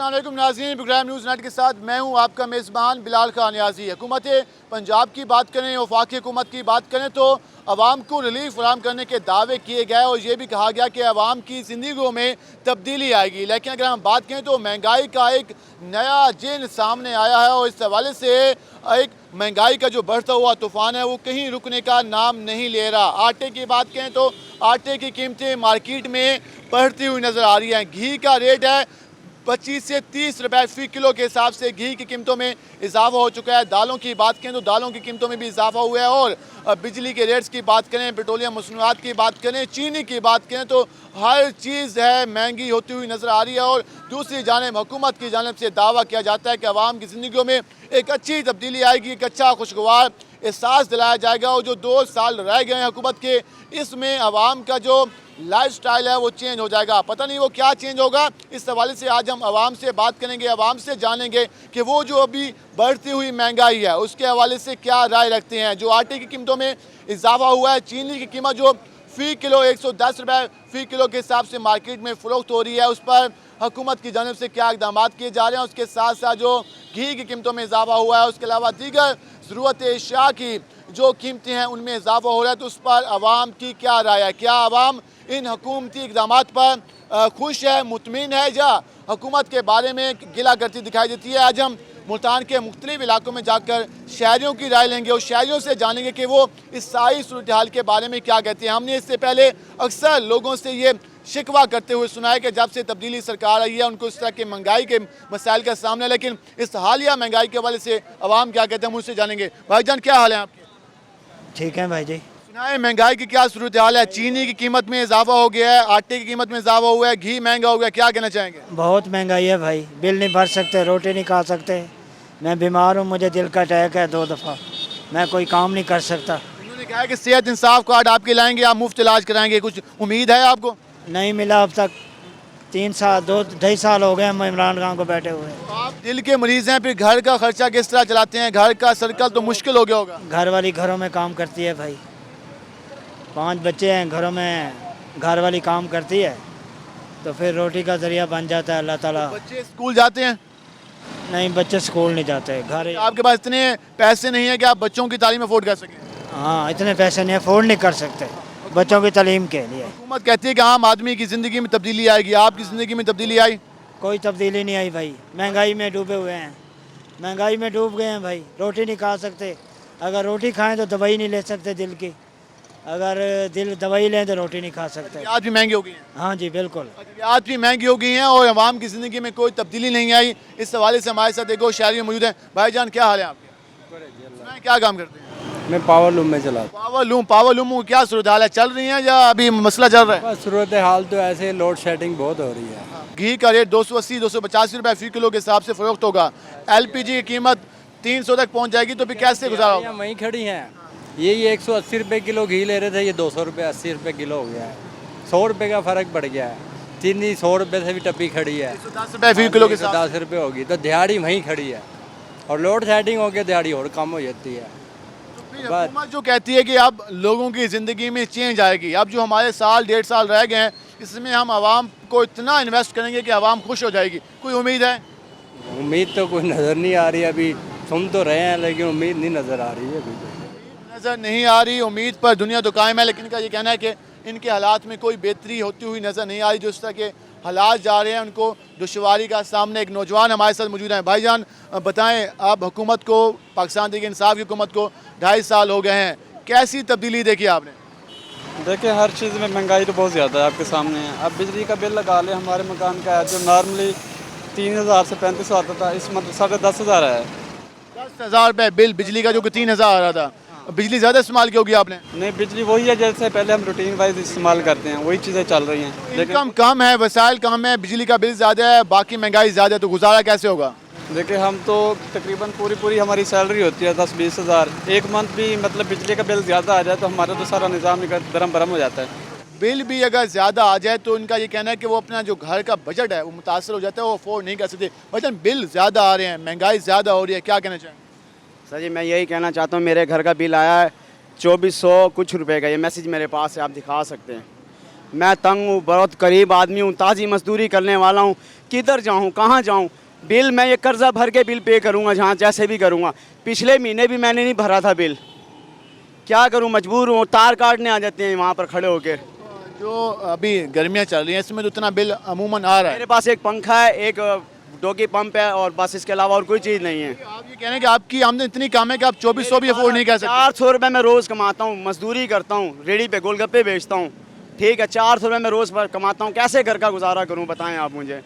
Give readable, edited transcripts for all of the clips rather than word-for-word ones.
अस्सलाम वालेकुम नाज़रीन, प्रोग्राम न्यूज़ नेट के साथ मैं हूं आपका मेज़बान बिलाल खान नियाज़ी। हुकूमत पंजाब की बात करें, वफाकी हुकूमत की बात करें तो आवाम को रिलीफ फराहम करने के दावे किए गए और ये भी कहा गया कि आवाम की ज़िंदगियों में तब्दीली आएगी। लेकिन अगर हम बात करें तो महंगाई का एक नया जिन सामने आया है और इस हवाले से एक महंगाई का जो बढ़ता हुआ तूफ़ान है वो कहीं रुकने का नाम नहीं ले रहा। आटे की बात करें तो आटे की कीमतें मार्केट में बढ़ती हुई नज़र आ रही हैं। घी का रेट है 25 से 30 रुपए फ़ी किलो के हिसाब से घी की कीमतों में इजाफा हो चुका है। दालों की बात करें तो दालों की कीमतों में भी इजाफा हुआ है और बिजली के रेट्स की बात करें, पेट्रोलियम मसनूआत की बात करें, चीनी की बात करें तो हर चीज़ है महंगी होती हुई नज़र आ रही है। और दूसरी जानिब हुकूमत की जानिब से दावा किया जाता है कि आवाम की ज़िंदगियों में एक अच्छी तब्दीली आएगी, एक अच्छा खुशगवार एहसास दिलाया जाएगा और जो 2 साल रह गए हैं हुकूमत के, इसमें आवाम का जो लाइफ स्टाइल है वो चेंज हो जाएगा। पता नहीं वो क्या चेंज होगा, इस हवाले से आज हम आवाम से बात करेंगे, आवाम से जानेंगे कि वो जो अभी बढ़ती हुई महंगाई है उसके हवाले से क्या राय रखते हैं। जो आटे की कीमतों में इजाफा हुआ है, चीनी की कीमत जो फ़ी किलो 110 रुपये फ़ी किलो के हिसाब से मार्केट में फ़रोख्त हो रही है, उस पर हुकूमत की जानिब से क्या इक़दाम किए जा रहे हैं। उसके साथ साथ जो घी की कीमतों में इजाफा हुआ है, उसके अलावा दीगर ज़रूरत अशिया की जो कीमतें हैं उनमें इजाफा हो रहा है, तो उस पर आवाम की क्या राय है। क्या आवाम इन हुकूमती इक़दाम पर खुश है, मुतमिन है या हुकूमत के बारे में गिला करती दिखाई देती है। आज हम मुल्तान के मुख्तलिफ इलाकों में जाकर शहरियों की राय लेंगे और शहरियों से जानेंगे कि वो इस सारी सूरत हाल के बारे में क्या कहते हैं। हमने इससे पहले अक्सर लोगों से ये शिकवा करते हुए सुना है कि जब से तब्दीली सरकार आई है उनको इस तरह के महंगाई के मसाइल का सामना है, लेकिन इस हालिया महंगाई के हवाले से आवाम क्या कहते हैं हम उससे जानेंगे। भाईजान क्या हाल है आपके? ठीक है भाई जी। सुनाए महंगाई की क्या सूरत हाल है? चीनी की कीमत में इजाफा हो गया है, आटे की कीमत में इजाफा हुआ है, घी महंगा हो गया, क्या कहना चाहेंगे? बहुत महंगाई है भाई, बिल नहीं भर सकते, रोटी नहीं खा सकते। मैं बीमार हूँ, मुझे दिल का अटैक है 2 दफ़ा, मैं कोई काम नहीं कर सकता। उन्होंने कहा है कि सेहत इंसाफ कार्ड आपके लाएंगे, आप मुफ्त इलाज कराएंगे, कुछ उम्मीद है आपको? नहीं मिला अब तक, 3 साल 2-2.5 साल हो गए हम इमरान खान को बैठे हुए। आप दिल के मरीज़ हैं, फिर घर का खर्चा किस तरह चलाते हैं? घर का सर्कल तो मुश्किल हो गया होगा। घर वाली घरों में काम करती है भाई, 5 बच्चे हैं घरों में, घर वाली काम करती है तो फिर रोटी का ज़रिया बन जाता है। अल्लाह ताला। बच्चे स्कूल जाते हैं? नहीं, बच्चे स्कूल नहीं जाते, घर। आपके पास इतने पैसे नहीं है कि आप बच्चों की तालीम अफोर्ड कर सकें? हाँ, इतने पैसे नहीं, अफोर्ड नहीं कर सकते बच्चों की तालीम के लिए। हुकूमत कहती है कि आम आदमी की ज़िंदगी में तब्दीली आएगी, आपकी ज़िंदगी में तब्दीली आई? कोई तब्दीली नहीं आई भाई, महंगाई में डूबे हुए हैं, महंगाई में डूब गए हैं भाई। रोटी नहीं खा सकते, अगर रोटी खाएं तो दवाई नहीं ले सकते दिल की, अगर दिल दवाई लें तो रोटी नहीं खा सकते। आज भी महंगी हो गई है? हाँ जी बिल्कुल। आज भी महंगी हो गई हैं और आवाम की ज़िंदगी में कोई तब्दीली नहीं आई। इस हवाले से हमारे साथ एक और शहरी मौजूद हैं। भाईजान क्या हाल है आपके? क्या काम करते हैं? मैं पावर लूम में चला। पावर लूम की क्या सूरत हाल है, चल रही है या अभी मसला चल रहा है? बस सूरत हाल तो ऐसे लोड शेडिंग बहुत हो रही है। घी का रेट 280-285 रुपए फ़ी किलो के हिसाब से फरोख्त होगा। LPG की कीमत 300 तक पहुंच जाएगी, तो फिर कैसे गुजारा होगा? वहीं खड़ी हैं, यही 180 रुपये किलो घी ले रहे थे, ये 200 रुपये 80 रुपये किलो हो गया है। 100 रुपये का फ़र्क बढ़ गया है। चीनी 100 रुपये से भी टप्पी खड़ी है, 110 रुपए फ़ी किलो के हिसाब से। 10 रुपये होगी तो दिहाड़ी वहीं खड़ी है और लोड शेडिंग हो गया, दिहाड़ी और कम हो जाती है। हुकूमत जो कहती है कि अब लोगों की ज़िंदगी में चेंज आएगी, अब जो हमारे साल 1.5 साल रह गए हैं इसमें हम आवाम को इतना इन्वेस्ट करेंगे कि आवाम खुश हो जाएगी, कोई उम्मीद है? उम्मीद तो कोई नज़र नहीं आ रही अभी, सुन तो रहे हैं लेकिन उम्मीद नहीं नज़र आ रही है अभी। नज़र नहीं आ रही, उम्मीद पर दुनिया तो कायम है, लेकिन इनका ये कहना है कि इनके हालात में कोई बेहतरी होती हुई नज़र नहीं आ रही। जो इस तरह के हालात जा रहे हैं उनको दुश्वारी का सामने। एक नौजवान हमारे साथ मौजूद हैं। भाईजान बताएं, आप हुकूमत को, पाकिस्तान तहरीक इंसाफ की हुकूमत को 2.5 साल हो गए हैं, कैसी तब्दीली देखी आपने? देखिए हर चीज़ में महंगाई तो बहुत ज़्यादा है, आपके सामने है। अब बिजली का बिल लगा ले, हमारे मकान का है जो नॉर्मली 3000 से 3500 आता था, इस मतलब 10,500 है। 10,000 रुपये बिल बिजली का, जो कि 3,000 आ रहा था। बिजली ज़्यादा इस्तेमाल की होगी आपने? नहीं, बिजली वही है जैसे पहले हम रूटीन वाइज इस्तेमाल करते हैं, वही चीज़ें चल रही हैं। इनकम कम है, वसाइल कम है, बिजली का बिल ज़्यादा है, बाकी महंगाई ज़्यादा है, तो गुजारा कैसे होगा? देखिए हम तो तकरीबन पूरी हमारी सैलरी होती है 10-20 हज़ार, एक मंथ भी मतलब बिजली का बिल ज़्यादा आ जाए तो हमारा तो सारा निज़ाम ही दरम भरम हो जाता है। बिल भी अगर ज़्यादा आ जाए तो इनका ये कहना है कि वो अपना जो घर का बजट है वो मुतासर हो जाता है, वो अफोर्ड नहीं कर सकते। वजन बिल ज़्यादा आ रहे हैं, महंगाई ज़्यादा हो रही है, क्या कहना चाहेंगे? सर जी मैं यही कहना चाहता हूँ, मेरे घर का बिल आया है 2400 कुछ रुपए का, ये मैसेज मेरे पास है, आप दिखा सकते हैं। मैं तंग हूँ, बहुत गरीब आदमी हूँ, ताज़ी मजदूरी करने वाला हूँ। किधर जाऊँ, कहाँ जाऊँ? बिल मैं ये कर्जा भर के बिल पे करूँगा, जहाँ जैसे भी करूँगा। पिछले महीने भी मैंने नहीं भरा था बिल, क्या करूँ, मजबूर हूँ। तार काटने आ जाते हैं वहाँ पर खड़े होके। जो अभी गर्मियाँ चल रही हैं इसमें तो इतना बिल अमूमन आ रहा है। मेरे पास एक पंखा है, एक डोगी पंप है और बस इसके अलावा और कोई चीज़ नहीं है। आप ये कह रहे हैं कि आपकी आमदनी इतनी कम है कि आप 2400 भी अफोर्ड नहीं कर सकते। 400 रुपये मैं रोज़ कमाता हूँ, मजदूरी करता हूँ, रेडी पे गोलगप्पे बेचता हूँ, ठीक है। 400 रुपये मैं रोज़ कमाता हूँ, कैसे घर का गुजारा करूँ बताएं आप मुझे।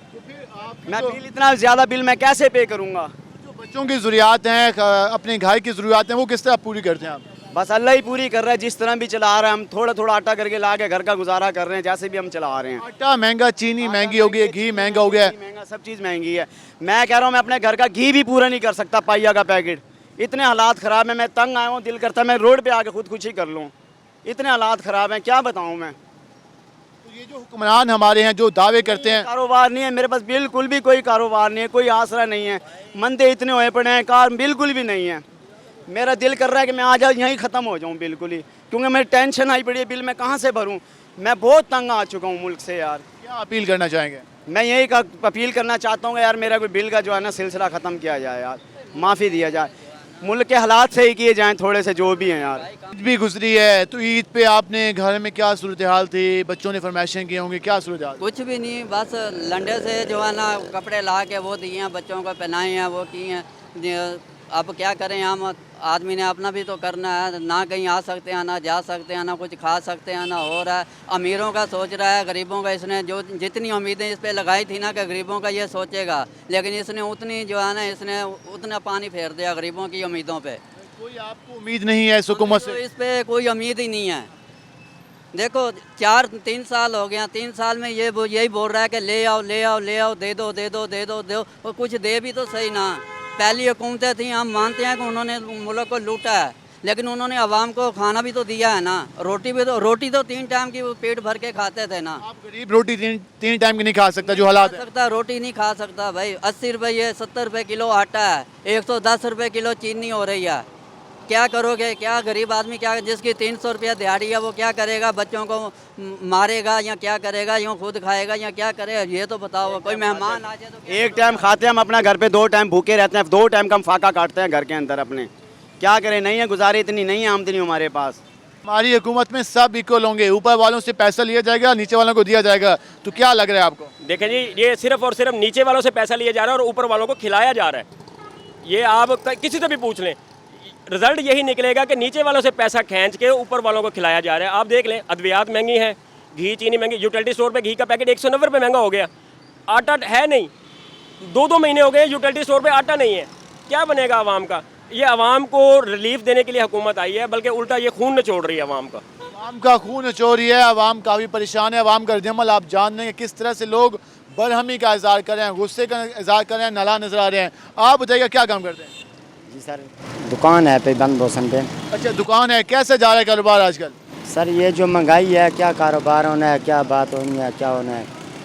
मैं बिल इतना ज़्यादा बिल मैं कैसे पे करूँगा? जो बच्चों की ज़रूरियात हैं, अपने घर की ज़रूरियात हैं, वो किस तरह पूरी करते हैं आप? बस अल्लाह ही पूरी कर रहा है, जिस तरह भी चला रहा है। हम थोड़ा थोड़ा आटा करके ला के घर का गुजारा कर रहे हैं, जैसे भी हम चला रहे हैं। आटा महंगा, चीनी महंगी हो गई है, घी महंगा हो गया है। महंगा, सब चीज़ महंगी है। मैं कह रहा हूँ मैं अपने घर का घी भी पूरा नहीं कर सकता, पाइया का पैकेट। इतने हालात ख़राब हैं, मैं तंग आया हूँ, दिल करता है मैं रोड पे आके खुदकुशी कर लूँ। इतने हालात ख़राब हैं, क्या बताऊँ मैं। तो ये जो हुक्मरान हमारे हैं जो दावे करते हैं, कारोबार नहीं है मेरे पास, बिल्कुल भी कोई कारोबार नहीं है, कोई आसरा नहीं है। मंदे इतने हुए पड़े हैं, कार बिल्कुल भी नहीं है। मेरा दिल कर रहा है कि मैं आज यहीं ख़त्म हो जाऊं बिल्कुल ही, क्योंकि मेरी टेंशन आई पड़ी है, बिल मैं कहाँ से भरूं। मैं बहुत तंग आ चुका हूं मुल्क से यार। क्या अपील करना चाहेंगे? मैं यही अपील करना चाहता हूँ यार, मेरा कोई बिल का जो है ना सिलसिला ख़त्म किया जाए यार, माफ़ी दिया जाए। मुल्क के हालात सही किए जाएँ थोड़े से, जो भी हैं यार। ईद भी गुजरी है, तो ईद पे आपने घर में क्या सूरत हाल थी? बच्चों ने फरमाइशें की होंगी, क्या सूरत हाल? कुछ भी नहीं, बस लंडे से जो है ना कपड़े ला के वो दिए हैं, बच्चों को पहनाए हैं, वो किए हैं। अब क्या करें, हम आदमी ने अपना भी तो करना है ना। कहीं आ सकते हैं, ना जा सकते हैं, ना कुछ खा सकते हैं, ना हो रहा है। अमीरों का सोच रहा है, गरीबों का इसने जो जितनी उम्मीदें इस पे लगाई थी ना कि गरीबों का ये सोचेगा, लेकिन इसने उतनी जो है ना इसने उतना पानी फेर दिया गरीबों की उम्मीदों पे। कोई आपको उम्मीद नहीं है इस हुकूमत तो से? इस पे कोई उम्मीद ही नहीं है। देखो 3 साल हो गया, 3 साल में यही बोल रहा है कि ले आओ ले आओ ले आओ, दे दो दे दो दे दो दो, और कुछ दे भी तो सही ना। पहली हुकूमतें थी, हम मानते हैं कि उन्होंने मुल्क को लूटा है, लेकिन उन्होंने आवाम को खाना भी तो दिया है ना। रोटी तो 3 टाइम की वो पेट भर के खाते थे ना। आप गरीब रोटी तीन टाइम की नहीं खा सकता जो हालात है। सकता रोटी नहीं खा सकता भाई। 80 रुपये 70 रुपये किलो आटा है, 110 रुपये किलो चीनी हो रही है। क्या करोगे? क्या गरीब आदमी क्या, जिसकी 300 रुपया दिहाड़ी है वो क्या करेगा? बच्चों को मारेगा या क्या करेगा? यूँ खुद खाएगा या क्या करेगा? ये तो बताओ। कोई मेहमान आ जाए तो एक टाइम खाते हैं हम अपना घर पे, 2 टाइम भूखे रहते हैं, 2 टाइम का हम फाका काटते हैं घर के अंदर अपने। क्या करें, नहीं है गुजारी, इतनी नहीं है आमदनी हमारे पास। हमारी हुकूमत में सब इक्वल होंगे, ऊपर वालों से पैसा लिया जाएगा, नीचे वालों को दिया जाएगा, तो क्या लग रहा है आपको? देखें जी, ये सिर्फ और सिर्फ नीचे वालों से पैसा लिया जा रहा है और ऊपर वालों को खिलाया जा रहा है। ये आप किसी से भी पूछ लें, रिजल्ट यही निकलेगा कि नीचे वालों से पैसा खींच के ऊपर वालों को खिलाया जा रहा है। आप देख लें, अद्वियात महंगी है, घी चीनी महंगी, यूटिलिटी स्टोर पे घी का पैकेट 190 रुपये महंगा हो गया, आटा है नहीं। 2 महीने हो गए यूटिलिटी स्टोर पे आटा नहीं है। क्या बनेगा आवाम का? ये आवाम को रिलीफ देने के लिए हुकूमत आई है, बल्कि उल्टा ये खून निचोड़ रही है आवाम का। आवाम का खून निचोड़ रही है, आवाम काफ़ी परेशान है। आवाम का रद्दअमल आप जान रहे हैं किस तरह से लोग बरहमी का इजहार कर रहे हैं, गुस्से का इजहार कर रहे हैं, नाला नजर आ रहे हैं। आप बताइएगा क्या काम करते हैं? जी सर, दुकान है पे बंद मौसम पे। अच्छा, दुकान है, कैसे जा रहा है कारोबार आजकल? सर ये जो महंगाई है, क्या कारोबार होना है, क्या बात होनी है, क्या होना है।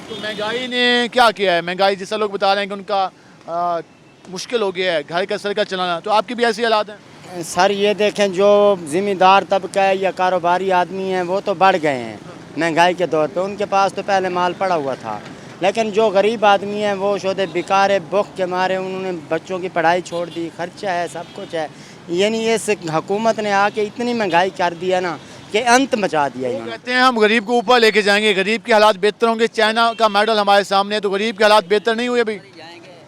तो महंगाई ने क्या किया है? महंगाई जैसा लोग बता रहे हैं कि उनका मुश्किल हो गया है घर का सरका चलाना, तो आपकी भी ऐसी हालात हैं? सर ये देखें, जो ज़िम्मेदार तबका है या कारोबारी आदमी हैं वो तो बढ़ गए हैं महंगाई के दौर पे। उनके पास तो पहले माल पड़ा हुआ था, लेकिन जो गरीब आदमी हैं वो शोधे बेकार है, भूख के मारे उन्होंने बच्चों की पढ़ाई छोड़ दी, खर्चा है, सब कुछ है। यानी इस हुकूमत ने आके इतनी महंगाई कर दिया ना कि अंत मचा दिया इन्होंने। कहते हैं हम गरीब को ऊपर लेके जाएंगे, गरीब के हालात बेहतर होंगे। चाइना का मॉडल हमारे सामने है, तो गरीब के हालात बेहतर नहीं हुए भाई?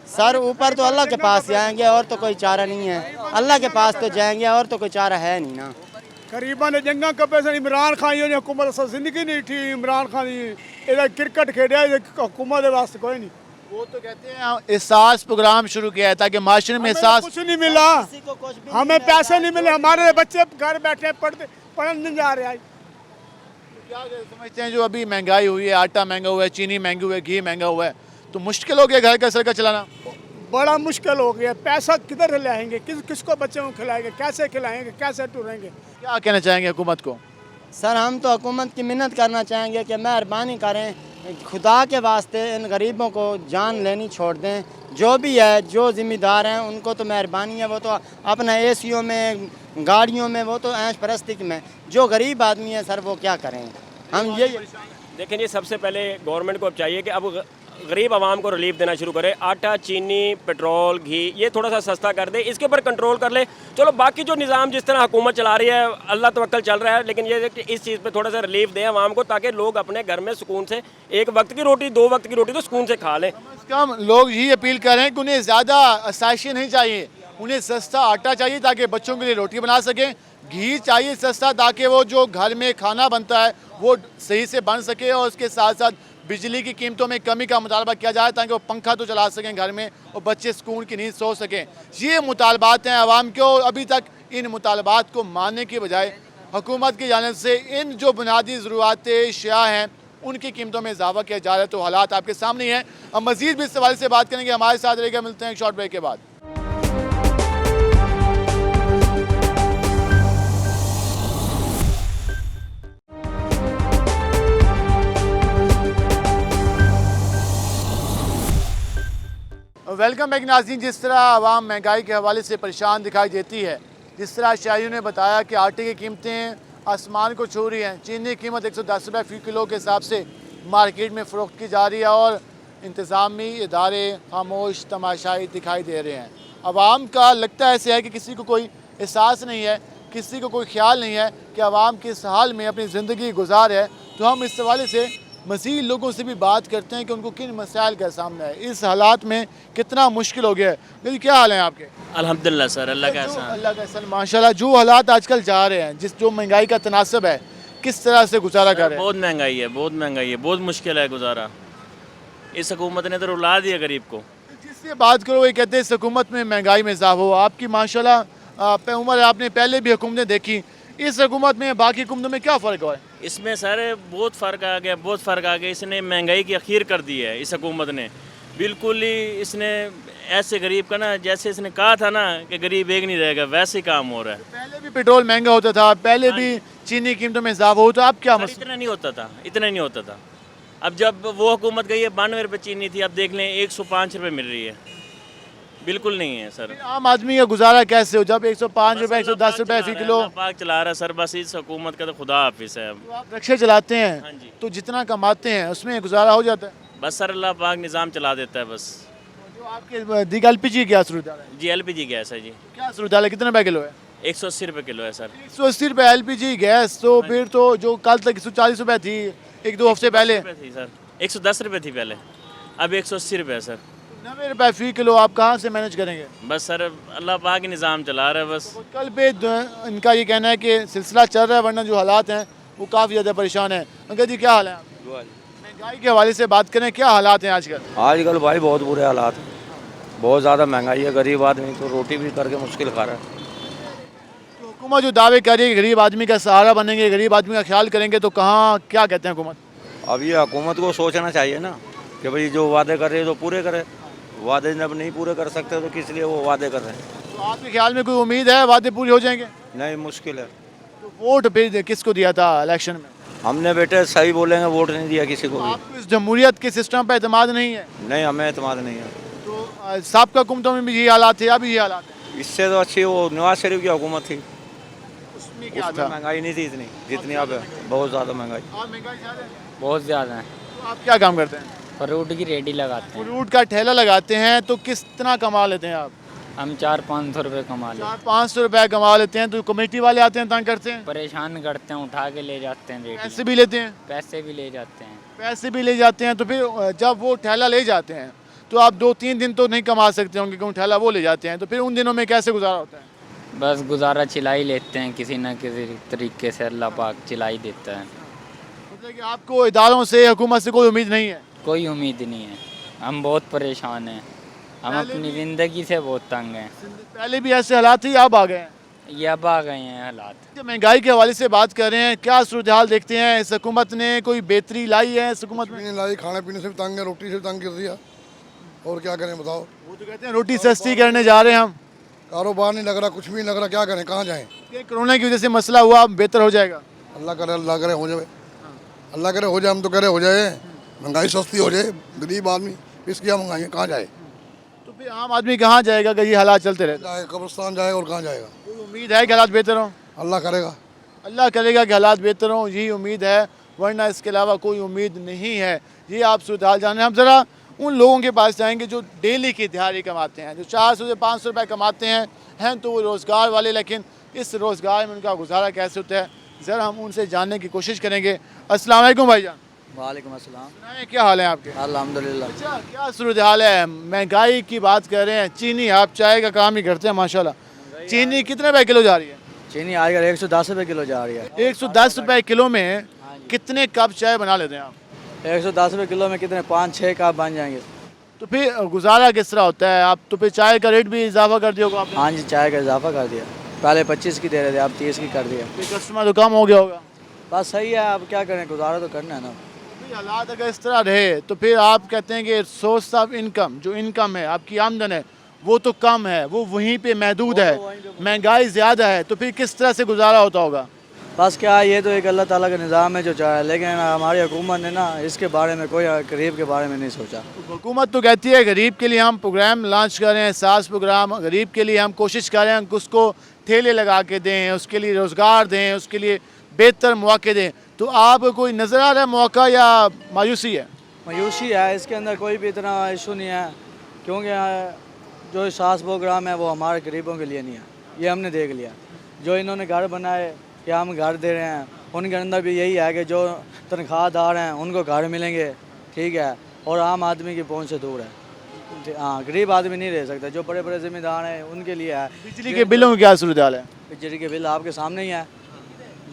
सर ऊपर तो अल्लाह के पास जाएंगे और तो कोई चारा नहीं है। अल्लाह के पास तो जाएंगे और तो कोई चारा है नहीं ना। गरीबों ने जंगा कपे से इमरान खान जी हुकूमत से जिंदगी नहीं थी। इमरान खान जी क्रिकेट खेड़ा, हुकूमत के वास्ते कोई नहीं। वो तो कहते हैं एहसास प्रोग्राम शुरू किया है ताकि माशरे में एहसास। कुछ नहीं मिला, हमें पैसे नहीं मिले, हमारे बच्चे घर बैठे पढ़ने नहीं जा रहे। क्या समझते हैं जो अभी महंगाई हुई है, आटा महंगा हुआ है, चीनी महंगी हुई है, घी महंगा हुआ है, तो मुश्किल हो गया घर का सरका चलाना? बड़ा मुश्किल हो गया। पैसा किधर से लाएंगे, किसको बच्चों को खिलाएंगे, कैसे खिलाएंगे, कैसे टूरेंगे? क्या कहना चाहेंगे हुकूमत को? सर हम तो हुकूमत की मिन्नत करना चाहेंगे कि मेहरबानी करें, खुदा के वास्ते इन गरीबों को जान लेनी छोड़ दें। जो भी है, जो ज़िम्मेदार हैं उनको तो मेहरबानी है, वो तो अपना एसीओ में, गाड़ियों में, वो तो ऐश परस्ती में। जो गरीब आदमी है सर वो क्या करें? हम देखें जी, सबसे पहले गवर्नमेंट को अब चाहिए कि अब गरीब आवाम को रिलीफ देना शुरू करे। आटा, चीनी, पेट्रोल, घी ये थोड़ा सा सस्ता कर दे, इसके ऊपर कंट्रोल कर ले। चलो बाकी जो निज़ाम जिस तरह हुकूमत चला रही है, अल्लाह तवक्कल चल रहा है, लेकिन ये है कि इस चीज़ पे थोड़ा सा रिलीफ दें आवाम को, ताकि लोग अपने घर में सुकून से एक वक्त की रोटी, 2 वक्त की रोटी तो सुकून से खा लें। कम लोग यही अपील कर रहे हैं कि उन्हें ज़्यादा आसाइशें नहीं चाहिए, उन्हें सस्ता आटा चाहिए ताकि बच्चों के लिए रोटी बना सकें, घी चाहिए सस्ता ताकि वो जो घर में खाना बनता है वो सही से बन सके, और उसके साथ साथ बिजली की कीमतों में कमी का मुतालबा किया जाए ताकि वो पंखा तो चला सकें घर में और बच्चे सुकून की नींद सो सकें। ये मुतालबात हैं आवाम के, और अभी तक इन मुतालबात को मानने की बजाय हुकूमत की जानिब से इन जो बुनियादी ज़रूरत अशिया हैं उनकी कीमतों में इजाफा किया जा रहा है। तो हालात आपके सामने ही हैं। अब मज़ीद भी इस सवाल से बात करेंगे, हमारे साथ रहेगा। मिलते हैं एक शॉर्ट ब्रेक के बाद। वेलकम बैक नाज़रीन। जिस तरह आवाम महंगाई के हवाले से परेशान दिखाई देती है, जिस तरह शहरियों ने बताया कि आटे की कीमतें आसमान को छू रही हैं, चीनी की कीमत 110 रुपये फ़ी किलो के हिसाब से मार्केट में फ़रोख्त की जा रही है, और इंतज़ामी इदारे खामोश तमाशाई दिखाई दे रहे हैं। आवाम का लगता ऐसे है कि किसी को कोई एहसास नहीं है, किसी को कोई ख्याल नहीं है कि आवाम किस हाल में अपनी ज़िंदगी गुजार है। तो हम इस हवाले से मज़ीद लोगों से भी बात करते हैं कि उनको किन मसाइल का सामना है, इस हालात में कितना मुश्किल हो गया है। लेकिन क्या हाल है आपके? अल्हम्दुलिल्लाह सर, अल्लाह का एहसान। अल्लाह का एहसान माशाल्लाह। जो हालात आजकल जा रहे हैं, जिस जो महंगाई का तनासब है, किस तरह से गुजारा कर रहे हैं? बहुत महंगाई है, बहुत महंगाई है, बहुत मुश्किल है गुजारा। इस हुकूमत ने तो रुला दिया गरीब को। जिससे बात करो ये कहते हैं इस हुकूमत में महंगाई में इजाफा हुआ। आपकी माशाल्लाह उम्र, आपने पहले भी हुकूमतें देखी, इस हुकूमत में बाकी हुकूमतों में क्या फ़र्क हुआ है? इसमें सारे बहुत फ़र्क आ गया, बहुत फ़र्क आ गया। इसने महंगाई की अखीर कर दी है इस हुकूमत ने, बिल्कुल ही। इसने ऐसे गरीब का ना, जैसे इसने कहा था ना कि गरीब एक नहीं रहेगा, वैसे ही काम हो रहा है। पहले भी पेट्रोल महंगा होता था, पहले भी चीनी कीमतों में इजाफा होता था, अब क्या मसला? इतना नहीं होता था, इतना नहीं होता था। अब जब वो हुकूमत गई है 92 रुपये चीनी थी, अब देख लें 105 रुपये मिल रही है। बिल्कुल नहीं है सर। आम आदमी का गुजारा कैसे हो जब 105 रुपये 110 रुपये फ़ी किलो? पाक चला रहा है सर, बस इस हुकूमत का तो खुदा हाफिज़ है। तो आप रिक्शे चलाते हैं, हाँ जी। तो जितना कमाते हैं उसमें गुजारा हो जाता है? बस सर अल्लाह पाक निज़ाम चला देता है बस। जो आपके दी LPG क्या सूरत है? जी LPG गैस है जी, क्या सूरत है, कितने रुपये किलो है? 180 रुपये किलो है सर। 180 रुपये LPG गैस, तो फिर तो जो कल तक 140 रुपये थी 1-2 हफ्ते पहले, थी सर, 110 रुपये थी पहले, अब 180 रुपये सर। 90 रुपये फ़ी किलो आप कहाँ से मैनेज करेंगे? बस सर अल्लाह पाक ही निज़ाम चला रहा है बस। कल पे इनका ये कहना है कि सिलसिला चल रहा है, वरना जो हालात हैं वो काफ़ी ज़्यादा परेशान है। अंकल जी क्या हाल है? महंगाई के हवाले से बात करें, क्या हालात हैं आजकल? आजकल भाई बहुत बुरे हालात हैं, बहुत ज़्यादा महंगाई है। गरीब आदमी तो रोटी भी करके मुश्किल खा रहा है। तो हुकूमत जो दावे कर रही है कि गरीब आदमी का सहारा बनेंगे, गरीब आदमी का ख्याल करेंगे, तो कहाँ क्या कहते हैं हुकूमत? अब ये हुकूमत को सोचना चाहिए ना कि भाई जो वादे कर रहे हैं तो पूरे करे। वादे जब नहीं पूरे कर सकते तो किस लिए वो वादे कर रहे हैं? तो आपके ख्याल में कोई उम्मीद है वादे पूरे हो जाएंगे? नहीं, मुश्किल है। तो वोट फिर किसको दिया था इलेक्शन में? हमने बेटे सही बोलेंगे, वोट नहीं दिया किसी को भी। आपको इस जमहूरियत के सिस्टम पर एतमाद नहीं है? नहीं, हमें एतमाद नहीं है। तो साबिका हुकूमतों में भी यही हालात थे, अभी ये हालात है? इससे तो अच्छी वो नवाज शरीफ की हुकूमत थी, उसमें क्या उसमें था? महंगाई नहीं थी इतनी जितनी अब है, बहुत ज़्यादा महंगाई। और महंगाई ज़्यादा है? बहुत ज़्यादा है। तो आप क्या काम करते हैं? फ्रूट की रेडी लगाते हैं। फ्रूट का ठेला लगाते हैं, तो कितना कमा लेते हैं आप? हम 400-500 रुपये कमा लेते हैं। 400-500 रुपये कमा लेते हैं, तो कमेटी वाले आते हैं तंग करते हैं? परेशान करते हैं, उठा के ले जाते हैं रेडी। पैसे भी लेते हैं? पैसे भी ले जाते हैं। पैसे भी ले जाते हैं, तो फिर जब वो ठेला ले जाते हैं तो आप 2-3 दिन तो नहीं कमा सकते होंगे क्योंकि ठेला वो ले जाते हैं, तो फिर उन दिनों में कैसे गुजारा होता है? बस गुजारा चिल्ला ही लेते हैं, किसी न किसी तरीके से अल्लाह पाक चिल्ला ही देता है। मतलब कि आपको इदारों से, हुकूमत से कोई उम्मीद नहीं है? कोई उम्मीद नहीं है, हम बहुत परेशान हैं, हम अपनी ज़िंदगी से बहुत तंग हैं। पहले भी ऐसे हालात थे, अब आ गए हैं? ये अब आ गए हैं हालात। महंगाई के हवाले से बात कर रहे हैं, क्या सूरत हाल देखते हैं? इस हुकूमत ने कोई बेहतरी लाई है? इस हुकूमत में लाई, खाने पीने से भी तंग है, रोटी से भी तंग कर दिया, और क्या करें बताओ? वो तो कहते हैं रोटी सस्ती करने जा रहे हैं हम, कारोबार नहीं लग रहा, कुछ भी नहीं लग रहा, क्या करें, कहाँ जाएं? कि कोरोना की वजह से मसला हुआ, अब बेहतर हो जाएगा? अल्लाह करे हो जाए, अल्लाह करे हो जाए, हम तो करे हो जाए, महंगाई सस्ती हो जाए, गरीब आदमी इसकी महंगाई कहाँ जाए? तो फिर आम आदमी कहाँ जाएगा अगर ये हालात चलते रहे? जाए कब्रिस्तान जाएगा और कहाँ जाएगा? कोई उम्मीद है कि हालात बेहतर हों? अल्लाह करेगा। अल्लाह करेगा कि हालात बेहतर हों, यही उम्मीद है। वरना इसके अलावा कोई उम्मीद नहीं है। ये आप सूरत हाल जाने। हम ज़रा उन लोगों के पास जाएंगे जो डेली की दिहाड़ी कमाते हैं, जो 400 से 500 रुपये कमाते हैं तो वो रोज़गार वाले, लेकिन इस रोज़गार में उनका गुजारा कैसे होता है, ज़रा हम उनसे जानने की कोशिश करेंगे। अस्सलाम वालेकुम भाईजान। वालेकुम अस्सलाम। सुनाइए, क्या हाल है आपके? अल्हम्दुलिल्लाह। अच्छा, क्या सूरत हाल है? महंगाई की बात कर रहे हैं। चीनी, आप चाय का काम ही करते हैं माशाल्लाह। चीनी कितने रुपए किलो जा रही है? चीनी आजकल 110 रुपये किलो जा रही है। 110 रुपए किलो में कितने कप चाय बना लेते हैं आप? 110 रुपये किलो में कितने 5-6 कप बन जाएंगे। तो फिर गुजारा किस तरह होता है? आप तो फिर चाय का रेट भी इजाफा कर दिया होगा आपने? हाँ जी, चाय का इजाफा कर दिया। पहले 25 की दे रहे थे, अब 30 की कर दिया। फिर कस्टमर तो कम हो गया होगा। बस सही है, अब क्या करें, गुजारा तो करना है ना। फिर हालात अगर इस तरह रहे तो फिर आप कहते हैं कि सोर्स ऑफ इनकम, जो इनकम है आपकी आमदन है, वो तो कम है, वो वहीं पे महदूद है, महंगाई ज़्यादा है, तो फिर किस तरह से गुजारा होता होगा? बस क्या, ये तो एक अल्लाह ताला का निज़ाम है जो चाहे, लेकिन हमारी हुकूमत ने ना इसके बारे में, कोई गरीब के बारे में नहीं सोचा। हुकूमत तो कहती है गरीब के लिए हम प्रोग्राम लॉन्च कर रहे हैं, सास प्रोग्राम, गरीब के लिए हम कोशिश कर रहे हैं कि उसको ठेले लगा के दें, उसके लिए रोज़गार दें, उसके लिए बेहतर मौके दें। तो आप कोई नज़र आ रहा है मौका या मायूसी है? मायूसी है, इसके अंदर कोई भी इतना इशू नहीं है, क्योंकि जो सास प्रोग्राम है वो हमारे गरीबों के लिए नहीं है, ये हमने देख लिया। जो इन्होंने घर बनाए या हम घर दे रहे हैं, उनके अंदर भी यही है कि जो तनख्वाहदार हैं उनको घर मिलेंगे, ठीक है, और आम आदमी की पहुंच से दूर है। हाँ, गरीब आदमी नहीं रह सकता, जो बड़े बड़े जिम्मेदार हैं उनके लिए है। बिजली के बिलों में क्या सूरत हाल है? बिजली के बिल आपके सामने ही है,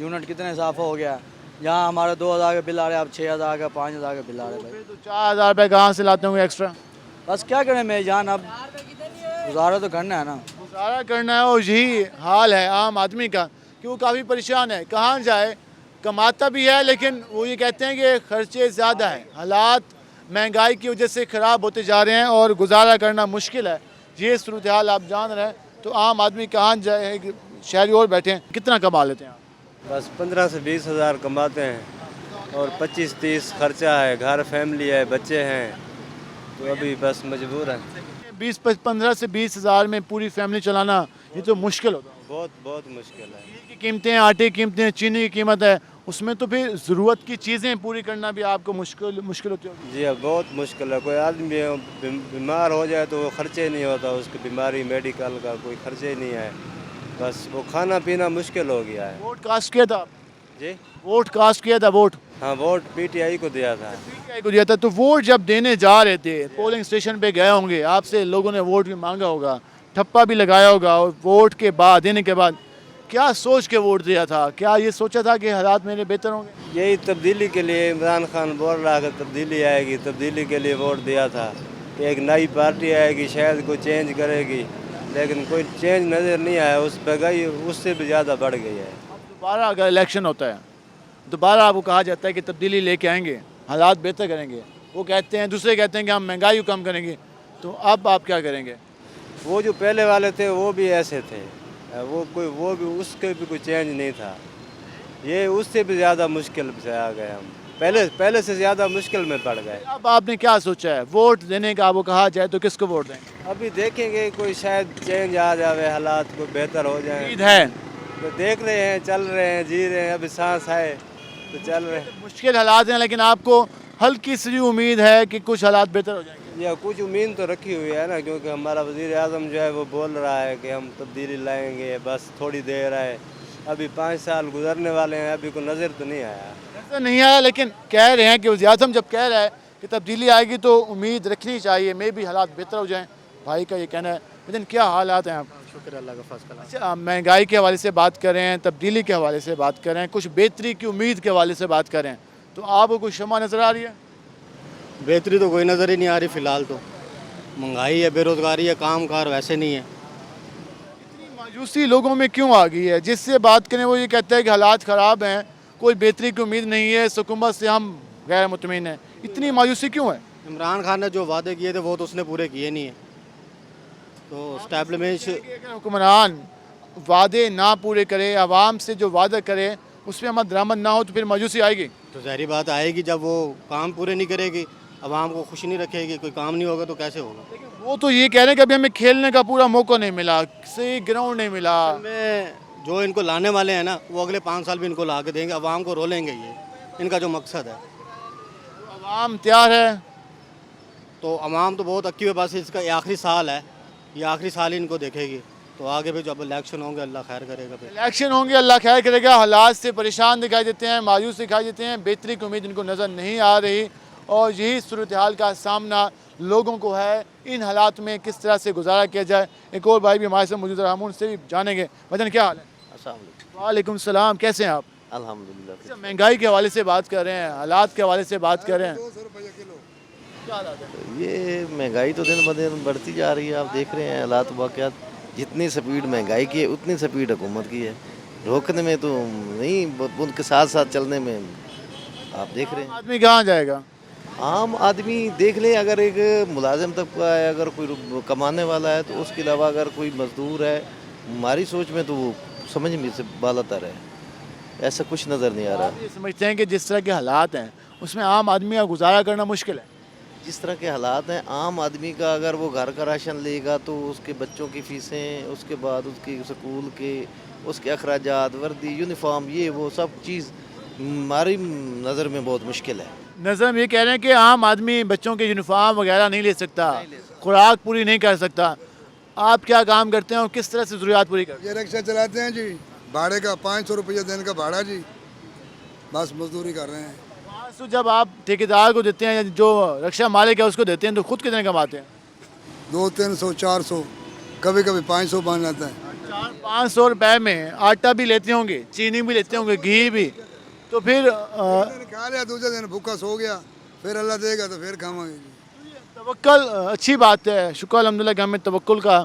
यूनिट कितने इजाफा हो गया। जहाँ हमारा 2000 का बिल आ रहा है, अब 6000 का 5000 का बिल आ रहा है भाई। तो 4000 रुपये कहाँ से लाते होंगे एक्स्ट्रा? बस क्या करें मेरी जान, अब गुजारा तो करना है ना। गुजारा करना है, और यही हाल है आम आदमी का कि वो काफ़ी परेशान है, कहाँ जाए, कमाता भी है लेकिन वो ये कहते हैं कि खर्चे ज़्यादा हैं, हालात महंगाई की वजह से ख़राब होते जा रहे हैं और गुजारा करना मुश्किल है। ये सूरत हाल आप जान रहे हैं, तो आम आदमी कहाँ जाए, शहरी और बैठे हैं। कितना कमा लेते हैं आप? बस 15 से 20 हज़ार कमाते हैं और 25-30 खर्चा है, घर फैमिली है, बच्चे हैं, तो अभी बस मजबूर है। 15 से 20 हज़ार में पूरी फैमिली चलाना ये तो मुश्किल होता है। बहुत मुश्किल है। तेल की कीमतें, आटे की कीमतें, चीनी की कीमत है, उसमें तो फिर ज़रूरत की चीज़ें पूरी करना भी आपको मुश्किल होती होगी। जी हाँ, बहुत मुश्किल है। कोई आदमी बीमार हो जाए तो वो खर्चे नहीं होता, उसकी बीमारी मेडिकल का कोई खर्चे ही नहीं है, बस वो खाना पीना मुश्किल हो गया है। वोट कास्ट किया था आप? जी, वोट कास्ट किया था? वोट, हाँ, वोट PTI को दिया था। PTI को दिया था। तो वोट जब देने जा रहे थे, पोलिंग स्टेशन पे गए होंगे, आपसे लोगों ने वोट भी मांगा होगा, ठप्पा भी लगाया होगा, और वोट के बाद, देने के बाद क्या सोच के वोट दिया था? क्या ये सोचा था कि हालात मेरे बेहतर होंगे? यही तब्दीली के लिए इमरान खान बोल रहा है, तब्दीली आएगी, तब्दीली के लिए वोट दिया था कि एक नई पार्टी आएगी, शायद कोई चेंज करेगी, लेकिन कोई चेंज नज़र नहीं आया। उस महंगाई उससे भी ज़्यादा बढ़ गई है। दोबारा अगर इलेक्शन होता है, दोबारा आपको कहा जाता है कि तब्दीली लेके आएंगे, हालात बेहतर करेंगे, वो कहते हैं, दूसरे कहते हैं कि हम महंगाई को कम करेंगे, तो अब आप क्या करेंगे? वो जो पहले वाले थे वो भी ऐसे थे, वो भी उसके भी कोई चेंज नहीं था। ये उससे भी ज़्यादा मुश्किल से आ गए हम, पहले से ज़्यादा मुश्किल में पड़ गए। अब आपने क्या सोचा है वोट देने का? आपको कहा जाए तो किसको वोट देंगे? अभी देखेंगे, कोई शायद चेंज आ जाए, हालात को बेहतर हो जाए। उम्मीद है? तो देख रहे हैं, चल रहे हैं, जी रहे हैं, अभी सांस आए तो चल रहे हैं। मुश्किल हालात हैं, लेकिन आपको हल्की सी उम्मीद है कि कुछ हालात बेहतर हो जाएंगे? या कुछ उम्मीद तो रखी हुई है ना, क्योंकि हमारा वज़ीर आज़म जो है वो बोल रहा है कि हम तब्दीली लाएंगे, बस थोड़ी देर है, अभी 5 साल गुजरने वाले हैं, अभी कोई नज़र तो नहीं आया। नज़र नहीं आया, लेकिन कह रहे हैं कि वज़ीर आज़म जब कह रहा है कि तब्दीली आएगी तो उम्मीद रखनी चाहिए, मे भी हालात बेहतर हो जाएँ, भाई का ये कहना है। लेकिन क्या हालात हैं आप? शुक्र अल्लाह का फर्स्ट क्लास। अच्छा, महंगाई के हवाले से बात करें, तब्दीली के हवाले से बात करें, कुछ बेहतरी की उम्मीद के हवाले से बात करें, तो आपको कुछ शमा नज़र आ रही है? बेहतरी तो कोई नज़र ही नहीं आ रही फ़िलहाल। तो महंगाई है, बेरोज़गारी है, काम कार वैसे नहीं है। इतनी मायूसी लोगों में क्यों आ गई है? जिससे बात करें वो ये कहता है कि हालात ख़राब हैं, कोई बेहतरी की उम्मीद नहीं है, इस हुकूमत से हम गैर मुतमईन हैं। इतनी मायूसी क्यों है? इमरान खान ने जो वादे किए थे वो तो उसने पूरे किए नहीं है। तो स्टैब्लिशमेंट हुक्मरान वादे ना पूरे करे, आवाम से जो वादा करे उस पर अमल दरामद ना हो, तो फिर मायूसी आएगी। तो ज़ाहिर बात आएगी, जब वो काम पूरे नहीं करेगी, आवाम को खुश नहीं रखेगी, कोई काम नहीं होगा तो कैसे होगा? वो तो ये कह रहे हैं कि अभी हमें खेलने का पूरा मौका नहीं मिला, सही ग्राउंड नहीं मिला। में जो इनको लाने वाले हैं ना, वो अगले 5 साल भी इनको ला के देंगे, आवाम को रोलेंगे ये। इनका जो मकसद है। आवाम तैयार है? तो अवाम तो बहुत अक्की है, बस इसका ये आखिरी साल है, ये आखिरी साल ही इनको देखेगी। तो आगे भी जब इलेक्शन होंगे अल्लाह खैर करेगा। फिर इलेक्शन होंगे, अल्लाह खैर करेगा। हालात से परेशान दिखाई देते हैं, मायूस दिखाई देते हैं, बेहतरी की उम्मीद इनको नज़र नहीं आ रही और यही सूरत हाल का सामना लोगों को है। इन हालात में किस तरह से गुजारा किया जाए। एक और भाई भी हमारे साथ मौजूद है, हम उनसे भी जानेंगे। वजन क्या हाल है? वालेकुम सलाम, कैसे हैं आप? अल्हम्दुलिल्लाह। अच्छा, महंगाई के हवाले से बात कर रहे हैं, हालात के हवाले से बात कर रहे हैं, क्या हालात है? ये महंगाई तो दिन ब दिन बढ़ती जा रही है, आप देख रहे हैं हालात वाक़यात। जितनी स्पीड महंगाई की है उतनी स्पीड हुकूमत की है। रोकने में तो नहीं, उनके साथ साथ चलने में आप देख रहे हैं। आदमी कहाँ जाएगा? आम आदमी देख लें, अगर एक मुलाजिम तबका है, अगर कोई कमाने वाला है, तो उसके अलावा अगर कोई मजदूर है, हमारी सोच में तो वो समझ में से बालातर है, ऐसा कुछ नज़र नहीं आ रहा। आप ये समझते हैं कि जिस तरह के हालात हैं उसमें आम आदमी का गुजारा करना मुश्किल है? जिस तरह के हालात हैं, आम आदमी का अगर वो घर का राशन लेगा तो उसके बच्चों की फ़ीसें, उसके बाद उसके स्कूल के उसके अखराजात, वर्दी, यूनिफॉर्म, ये वो सब चीज़ हमारी नज़र में बहुत मुश्किल है। नज़र हम ये कह रहे हैं कि आम आदमी बच्चों के यूनिफॉर्म वगैरह नहीं ले सकता, खुराक पूरी नहीं कर सकता। आप क्या काम करते हैं और किस तरह से ज़रूरियात पूरी करते हैं? ये रिक्शा चलाते हैं जी, भाड़े का 500 रुपये दिन का भाड़ा जी, बस मजदूरी कर रहे हैं। 500 जब आप ठेकेदार को देते हैं या जो रिक्शा मालिक है उसको देते हैं तो खुद कितने कमाते हैं? 200-300 400, कभी कभी 500 बन जाता है। 500 रुपए में आटा भी लेते होंगे, चीनी भी लेते होंगे, घी भी, तो फिर खा लिया, दूसरे दिन भूखा सो गया, फिर अल्लाह देगा तो फिर खावांगे जी। तवक्कल अच्छी बात है, शुक्र अल्हम्दुलिल्लाह कि हमें तवक्कुल का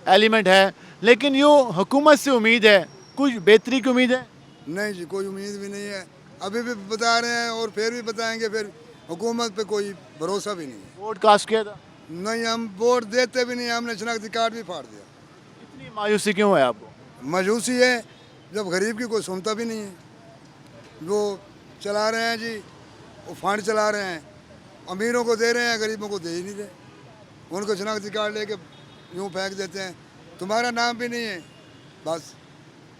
एलिमेंट है, लेकिन यूँ हुकूमत से उम्मीद है, कुछ बेहतरी की उम्मीद है? नहीं जी, कोई उम्मीद भी नहीं है। अभी भी बता रहे हैं और फिर भी बताएंगे, फिर हुकूमत पे कोई भरोसा भी नहीं है। वोट कास्ट किया था? नहीं, हम वोट देते भी नहीं, हमने शनाख्ती कार्ड भी फाड़ दिया। इतनी मायूसी क्यों है आपको? मायूसी है जब गरीब की कोई सुनता भी नहीं है। वो चला रहे हैं जी, वो फंड चला रहे हैं, अमीरों को दे रहे हैं, गरीबों को दे ही नहीं रहे। उनको शनाख्ती कार्ड लेके यूँ फेंक देते हैं, तुम्हारा नाम भी नहीं है, बस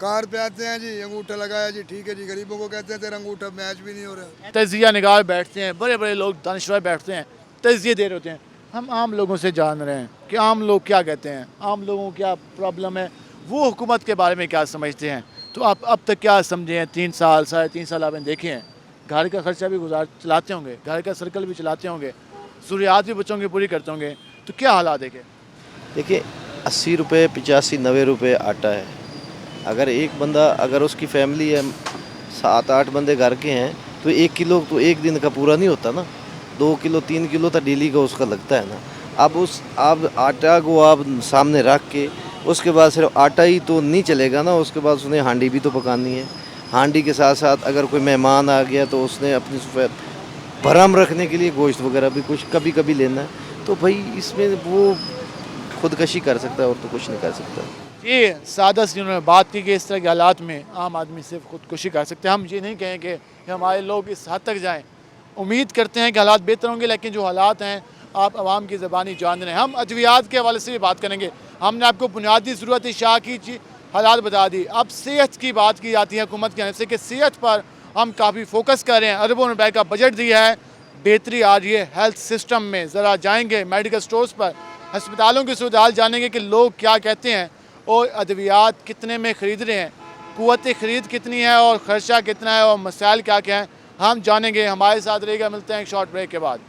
कार पे आते हैं जी, अंगूठा लगाया जी, ठीक है जी। गरीबों को कहते हैं तेरा अंगूठा मैच भी नहीं हो रहा। तजिया निगार बैठते हैं, बड़े बड़े लोग दानिशवर बैठते हैं, तजिए दे रहे होते हैं। हम आम लोगों से जान रहे हैं कि आम लोग क्या कहते हैं, आम लोगों को क्या प्रॉब्लम है, वो हुकूमत के बारे में क्या समझते हैं। तो आप अब तक क्या समझे हैं? 3 साल 3.5 साल आपने देखे हैं, घर का खर्चा भी चलाते होंगे, घर का सर्कल भी चलाते होंगे, ज़रूरियात भी बच्चों की पूरी करते होंगे, तो क्या हालात देखे? देखिए 80 रुपये 85-90 रुपये आटा है। अगर एक बंदा, अगर उसकी फैमिली है 7-8 बंदे घर के हैं, तो 1 किलो तो एक दिन का पूरा नहीं होता ना, 2 किलो 3 किलो तो डेली का उसका लगता है ना। अब आटा को आप सामने रख के उसके बाद सिर्फ आटा ही तो नहीं चलेगा ना, उसके बाद उसने हांडी भी तो पकानी है। हांडी के साथ साथ अगर कोई मेहमान आ गया तो उसने अपनी भरम रखने के लिए गोश्त वगैरह भी कुछ कभी कभी लेना है। तो भाई इसमें वो खुदकशी कर सकता है और तो कुछ नहीं कर सकता। ये सादा सी उन्होंने बात की कि इस तरह के हालात में आम आदमी सिर्फ खुदकुशी कर सकते हैं। हम ये नहीं कहें कि हमारे लोग इस हद तक जाएं, उम्मीद करते हैं कि हालात बेहतर होंगे, लेकिन जो हालात हैं आप आवाम की ज़बानी जान रहे हैं। हम अद्वियात के हवाले से भी बात करेंगे। हमने आपको बुनियादी ज़रूरत शाह की हालात बता दी। अब सेहत की बात की जाती है हुकूमत के से कि सेहत पर हम काफ़ी फोकस कर रहे हैं, अरबों रुपए का बजट दिया है, बेहतरी आ रही है हेल्थ सिस्टम में। ज़रा जाएंगे मेडिकल स्टोर्स पर, हस्पतालों की सूरत हाल जानेंगे कि लोग क्या कहते हैं और अद्वियात कितने में ख़रीद रहे हैं, क़ुव्वत ख़रीद कितनी है और ख़र्चा कितना है और मसाइल क्या क्या हैं, हम जानेंगे। हमारे साथ रहेगा, मिलते हैं एक शॉर्ट ब्रेक के बाद।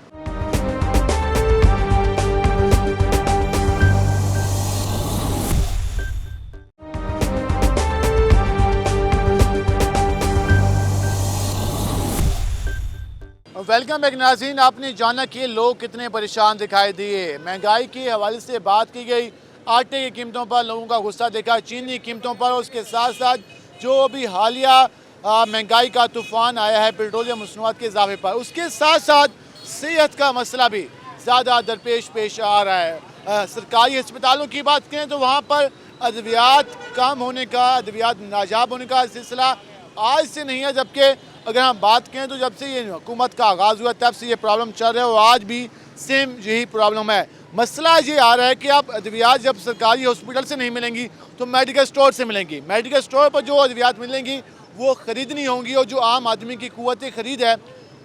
वेलकम बैक नाज़रीन। आपने जाना कि लोग कितने परेशान दिखाई दिए। महंगाई के हवाले से बात की गई, आटे की कीमतों पर लोगों का गुस्सा देखा, चीनी की कीमतों पर, उसके साथ साथ जो अभी हालिया महंगाई का तूफ़ान आया है पेट्रोलियम मसनूआत के इजाफे पर, उसके साथ साथ सेहत का मसला भी ज़्यादा दरपेश पेश आ रहा है। सरकारी अस्पतालों की बात करें तो वहाँ पर अद्वियात कम होने का, अद्वियात नाजाब होने का सिलसिला आज से नहीं है, जबकि अगर हम बात करें तो जब से ये हुकूमत का आगाज़ हुआ तब से ये प्रॉब्लम चल रहा है और आज भी सेम यही प्रॉब्लम है। मसला ये आ रहा है कि आप अद्वियात जब सरकारी हॉस्पिटल से नहीं मिलेंगी तो मेडिकल स्टोर से मिलेंगी। मेडिकल स्टोर पर जो अद्वियात मिलेंगी वो ख़रीदनी होंगी, और जो आम आदमी की क़ुव्वत ख़रीद है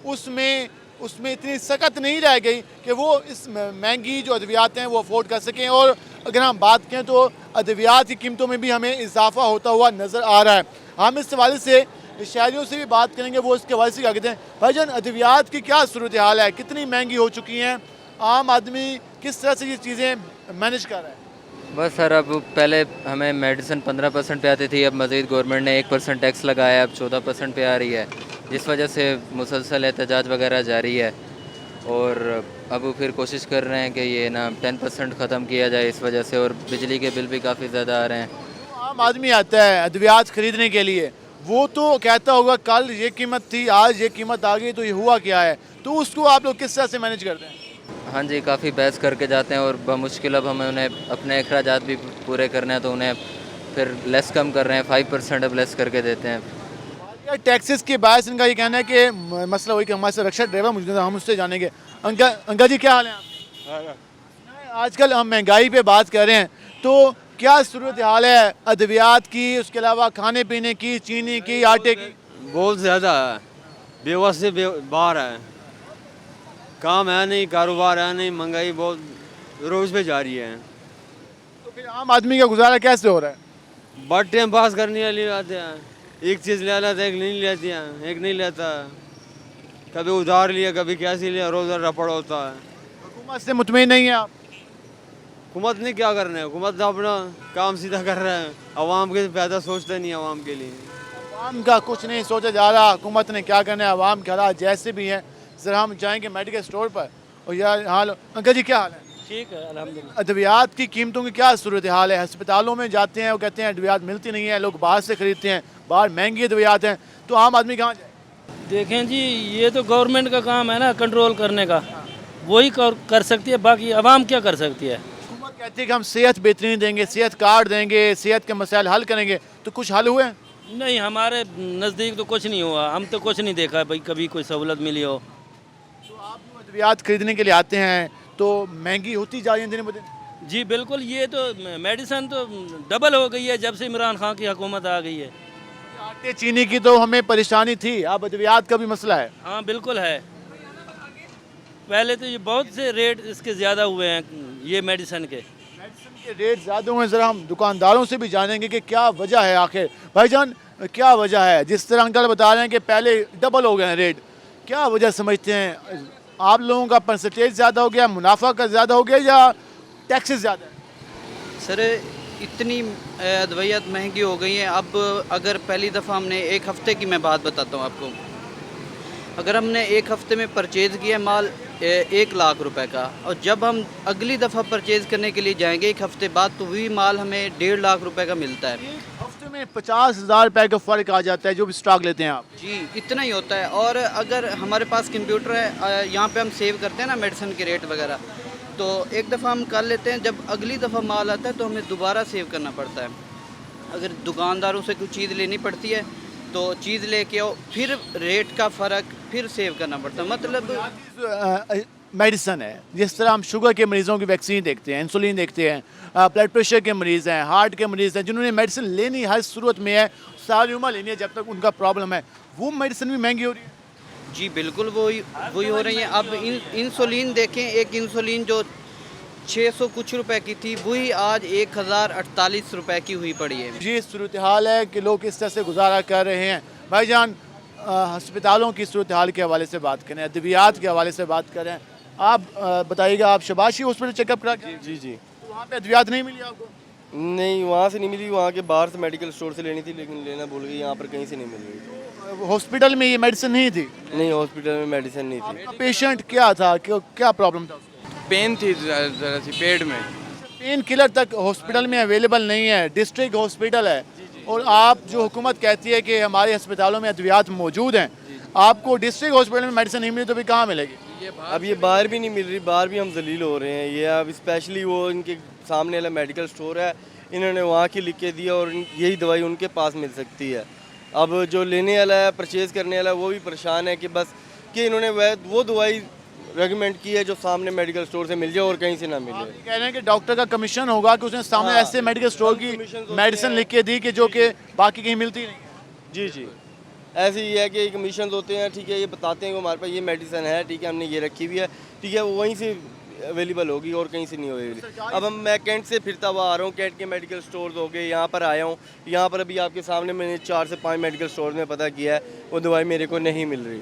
उसमें इतनी सख्त नहीं रह गई कि वो इस महंगी जो अद्वियात हैं वो अफोर्ड कर सकें। और अगर हम बात करें तो अद्वियात की कीमतों में भी हमें इजाफा होता हुआ नज़र आ रहा है। हम इस हवाले से शहरियों से भी बात करेंगे, वो इसके हवाले से क्या कहते हैं। भाईजान, अद्वियात की क्या सूरत हाल है, कितनी महंगी हो चुकी हैं, आम आदमी किस तरह से ये चीज़ें मैनेज कर रहा है? बस सर, अब पहले हमें मेडिसिन 15% पे आती थी, अब मज़ीद गवर्नमेंट ने 1% टैक्स लगाया, अब 14% पे आ रही है, जिस वजह से मुसलसल एहतजाज वगैरह जारी है। और अब फिर कोशिश कर रहे हैं कि ये ना 10% ख़त्म किया जाए इस वजह से, और बिजली के बिल भी काफ़ी ज़्यादा आ रहे हैं। आम आदमी आता है अद्वियात ख़रीदने के लिए, वो तो कहता होगा कल ये कीमत थी, आज ये कीमत आ गई, तो ये हुआ क्या है, तो उसको आप लोग किस तरह से मैनेज करते हैं? हाँ जी, काफ़ी बहस करके जाते हैं, और बमुश्किल अब हमें उन्हें अपने अखराजात भी पूरे करने हैं, तो उन्हें फिर लेस कम कर रहे हैं, 5% अब लेस करके देते हैं। टैक्सेस के बायस इनका ये कहना है कि मसला वही कि हमारे से रक्षा ड्राइवर मुझे, हम उससे जानेंगे। अंकल जी, क्या हाल है आपके? आजकल हम महंगाई पे बात कर रहे हैं, तो क्या सूरत हाल है अद्वियात की, उसके अलावा खाने पीने की, चीनी की, आटे की? बहुत ज़्यादा है, बेवस से बाहर है, काम है नहीं, कारोबार है नहीं, महंगाई बहुत रोज़ पे जा रही है। तो फिर आम आदमी का गुजारा कैसे हो रहा है? बट टाइम पास करने के लिए आते हैं, एक चीज़ ले लेते हैं, एक नहीं लेती हैं, एक नहीं लेता, कभी उधार लिया, कभी कैसे लिया, रोज़ रपड़ होता है। हुकूमत से मुतमईन नहीं है आप? हुकूमत ने क्या करना है, हुकूमत अपना काम सीधा कर रहा है, आवाम के फ़ायदा सोचते नहीं, आवाम के लिए। आवाम का कुछ नहीं सोचा जा रहा, हुकूमत ने क्या करना है, आवाम के हालात जैसे भी हैं। ज़रा हम जाएंगे मेडिकल स्टोर पर, और यार हाल, अंकल जी क्या हाल है? ठीक है अल्हम्दुलिल्लाह। अद्वियात की कीमतों की क्या सूरत हाल है? अस्पतालों में जाते हैं, वो कहते हैं अद्वियात मिलती नहीं है, लोग बाहर से ख़रीदते हैं, बाहर महंगी अद्वियात हैं, तो आम आदमी कहाँ जाए? देखें जी, ये तो गवर्नमेंट का काम है ना कंट्रोल करने का, वही कर सकती है, बाकी आवाम क्या कर सकती है। हुकूमत कहती है कि हम सेहत बेहतरीन देंगे, सेहत कार्ड देंगे, सेहत के मसाइल हल करेंगे, तो कुछ हल हुए? नहीं, हमारे नज़दीक तो कुछ नहीं हुआ, हम तो कुछ नहीं देखा भाई कभी कोई सहूलत मिली हो। तो आप अद्वियात खरीदने के लिए आते हैं तो महंगी होती जा रही है दिन ब दिन? जी बिल्कुल, ये तो मेडिसिन तो डबल हो गई है जब से इमरान खान की हुकूमत आ गई है। आटे चीनी की तो हमें परेशानी थी, अब अद्वियात का भी मसला है। हाँ बिल्कुल है, पहले तो ये बहुत से रेट इसके ज़्यादा हुए हैं, ये मेडिसिन के रेट ज़्यादा हुए हैं। ज़रा हम दुकानदारों से भी जानेंगे कि क्या वजह है आखिर। भाईजान, क्या वजह है? जिस तरह अंकल बता रहे हैं कि पहले डबल हो गए हैं रेट, क्या वजह समझते हैं? आप लोगों का परसेंटेज ज़्यादा हो गया, मुनाफा का ज़्यादा हो गया, या टैक्सेस ज़्यादा है? सर, इतनी अद्वियात महंगी हो गई हैं। अब अगर पहली दफ़ा हमने एक हफ़्ते की मैं बात बताता हूँ आपको, अगर हमने एक हफ़्ते में परचेज़ किया माल 1 लाख रुपए का, और जब हम अगली दफ़ा परचेज़ करने के लिए जाएंगे एक हफ़्ते बाद, तो वही माल हमें 1.5 लाख रुपए का मिलता है। हफ्ते में 50,000 रुपये का फ़र्क आ जाता है जो भी स्टॉक लेते हैं आप? जी, इतना ही होता है। और अगर हमारे पास कंप्यूटर है, यहाँ पे हम सेव करते हैं ना मेडिसिन के रेट वगैरह, तो एक दफ़ा हम कर लेते हैं, जब अगली दफ़ा माल आता है तो हमें दोबारा सेव करना पड़ता है। अगर दुकानदारों से कुछ चीज़ लेनी पड़ती है तो चीज़ लेके आओ, फिर रेट का फ़र्क फिर सेव करना पड़ता है। मतलब मेडिसन है, जिस तरह हम शुगर के मरीज़ों की वैक्सीन देखते हैं, इंसुलिन देखते हैं, ब्लड प्रेशर के मरीज़ हैं, हार्ट के मरीज़ हैं, जिन्होंने मेडिसिन लेनी हर सूरत में है, सारी उम्र लेनी है जब तक उनका प्रॉब्लम है, वो मेडिसिन भी महंगी हो रही है। जी बिल्कुल, वही हो रही है। अब इंसुलिन देखें, एक इंसुलिन जो 600 कुछ रुपए की थी, वही आज 1048 रुपए की हुई पड़ी है। जी, सूरत हाल है कि लोग इस तरह से गुजारा कर रहे हैं। भाईजान, अस्पतालों की सूरत हाल के हवाले से बात करें, अद्वियात के हवाले से बात करें, आप बताइएगा, आप शबाशी हॉस्पिटल चेकअप करा? जी जी। तो वहाँ पे अद्वियात नहीं मिली आपको? नहीं, वहाँ से नहीं मिली, वहाँ के बाहर से मेडिकल स्टोर से लेनी थी, लेकिन लेना भूल गई, यहाँ पर कहीं से नहीं मिल रही। हॉस्पिटल में ये मेडिसिन नहीं थी? नहीं, हॉस्पिटल में मेडिसिन नहीं थी। आपका पेशेंट क्या था, क्या प्रॉब्लम था? पेन थी ज़रा सी पेट में। पेन किलर तक हॉस्पिटल में अवेलेबल नहीं है, डिस्ट्रिक्ट हॉस्पिटल है, और आप जो हुकूमत कहती है कि हमारे अस्पतालों में अद्वियात मौजूद हैं, आपको डिस्ट्रिक्ट हॉस्पिटल में मेडिसिन नहीं मिली तो भी कहाँ मिलेगी? अब ये बाहर भी नहीं मिल रही, बाहर भी हम जलील हो रहे हैं। ये अब स्पेशली वो इनके सामने वाला मेडिकल स्टोर है, इन्होंने वहाँ की लिख के दिया, और यही दवाई उनके पास मिल सकती है। अब जो लेने वाला है, परचेज़ करने वाला है, वो भी परेशान है कि बस कि इन्होंने वो दवाई रेकमेंड की है जो सामने मेडिकल स्टोर से मिल जाए और कहीं से ना मिले। कह रहे हैं कि डॉक्टर का कमीशन होगा कि उसने सामने ऐसे मेडिकल स्टोर की मेडिसिन लिख के दी कि जो कि बाकी कहीं मिलती नहीं। जी जी, ऐसे ही है कि कमीशन होते हैं, ठीक है, ये बताते हैं कि हमारे पास ये मेडिसिन है, ठीक है, हमने ये रखी हुई है, ठीक है, वो वहीं से अवेलेबल होगी और कहीं से नहीं होगी। अब मैं कैंट से फिरता हुआ आ रहा हूँ, कैंट के मेडिकल स्टोर हो गए, यहाँ पर आया हूँ, यहाँ पर अभी आपके सामने मैंने 4 से 5 मेडिकल स्टोर में पता किया है, वो दवाई मेरे को नहीं मिल रही।